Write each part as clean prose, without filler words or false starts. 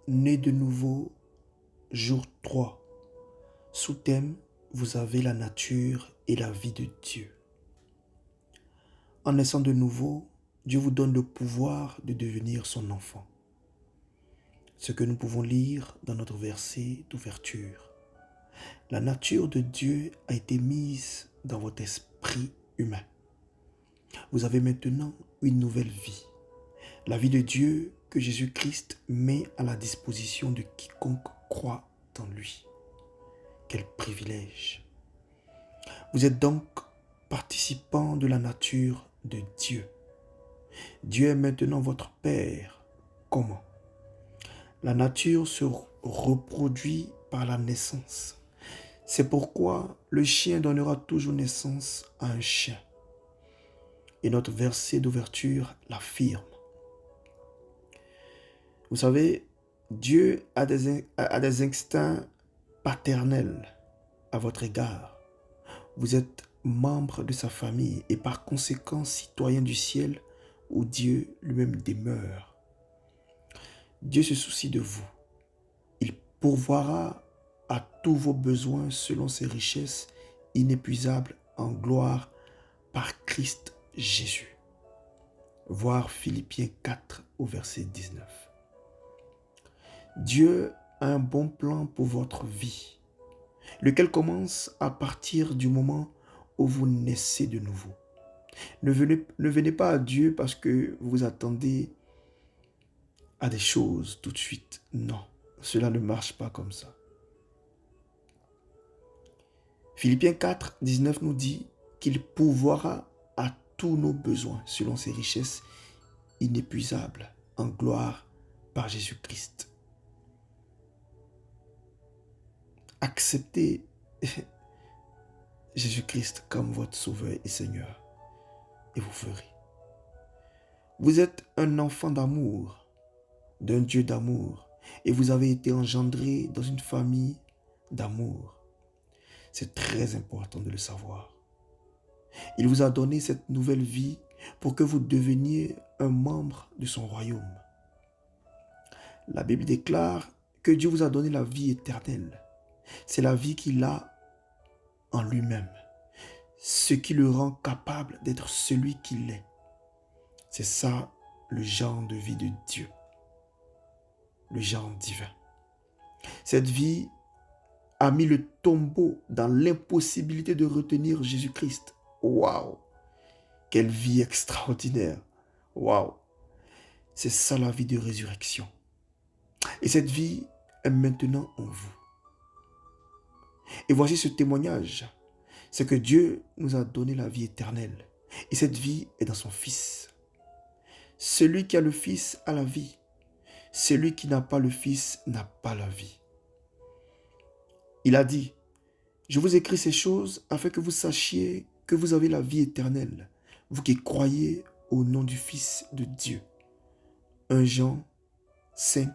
Né de nouveau, jour 3. Sous-thème, vous avez la nature et la vie de Dieu. En naissant de nouveau, Dieu vous donne le pouvoir de devenir son enfant. Ce que nous pouvons lire dans notre verset d'ouverture. La nature de Dieu a été mise dans votre esprit humain. Vous avez maintenant une nouvelle vie. La vie de Dieu que Jésus-Christ met à la disposition de quiconque croit en lui. Quel privilège! Vous êtes donc participant de la nature de Dieu. Dieu est maintenant votre Père. Comment? La nature se reproduit par la naissance. C'est pourquoi le chien donnera toujours naissance à un chien. Et notre verset d'ouverture l'affirme. Vous savez, Dieu a des instincts paternels à votre égard. Vous êtes membre de sa famille et par conséquent citoyen du ciel où Dieu lui-même demeure. Dieu se soucie de vous. Il pourvoira à tous vos besoins selon ses richesses inépuisables en gloire par Christ Jésus. Voir Philippiens 4 au verset 19. Dieu a un bon plan pour votre vie, lequel commence à partir du moment où vous naissez de nouveau. Ne venez pas à Dieu parce que vous attendez à des choses tout de suite. Non, cela ne marche pas comme ça. Philippiens 4, 19 nous dit qu'il pourvoira à tous nos besoins selon ses richesses inépuisables en gloire par Jésus-Christ. Acceptez Jésus-Christ comme votre Sauveur et Seigneur et vous ferez. Vous êtes un enfant d'amour, d'un Dieu d'amour et vous avez été engendré dans une famille d'amour. C'est très important de le savoir. Il vous a donné cette nouvelle vie pour que vous deveniez un membre de son royaume. La Bible déclare que Dieu vous a donné la vie éternelle. C'est la vie qu'il a en lui-même, ce qui le rend capable d'être celui qu'il est. C'est ça le genre de vie de Dieu, le genre divin. Cette vie a mis le tombeau dans l'impossibilité de retenir Jésus-Christ. Waouh! Quelle vie extraordinaire! Waouh! C'est ça la vie de résurrection. Et cette vie est maintenant en vous. Et voici ce témoignage. C'est que Dieu nous a donné la vie éternelle. Et cette vie est dans son Fils. Celui qui a le Fils a la vie. Celui qui n'a pas le Fils n'a pas la vie. Il a dit, je vous écris ces choses afin que vous sachiez que vous avez la vie éternelle, vous qui croyez au nom du Fils de Dieu. 1 Jean 5,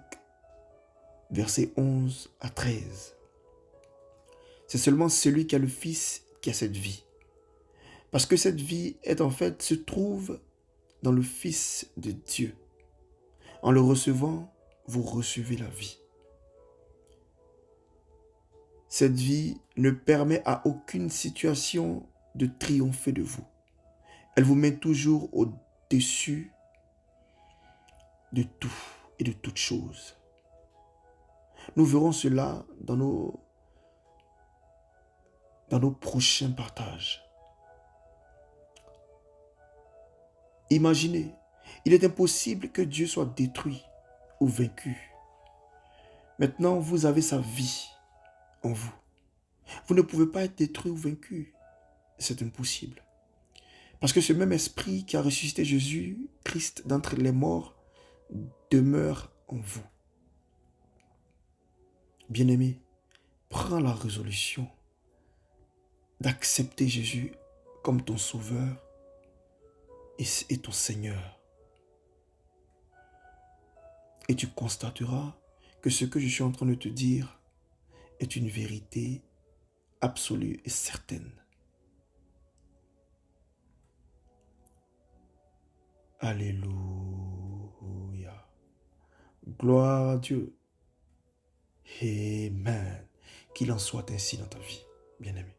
versets 11 à 13. C'est seulement celui qui a le Fils qui a cette vie. Parce que cette vie se trouve dans le Fils de Dieu. En le recevant, vous recevez la vie. Cette vie ne permet à aucune situation de triompher de vous. Elle vous met toujours au-dessus de tout et de toutes choses. Nous verrons cela dans nos prochains partages. Imaginez, il est impossible que Dieu soit détruit ou vaincu. Maintenant, vous avez sa vie en vous. Vous ne pouvez pas être détruit ou vaincu. C'est impossible. Parce que ce même esprit qui a ressuscité Jésus, Christ d'entre les morts, demeure en vous. Bien-aimé, prends la résolution d'accepter Jésus comme ton Sauveur et ton Seigneur. Et tu constateras que ce que je suis en train de te dire est une vérité absolue et certaine. Alléluia. Gloire à Dieu. Amen. Qu'il en soit ainsi dans ta vie, bien-aimé.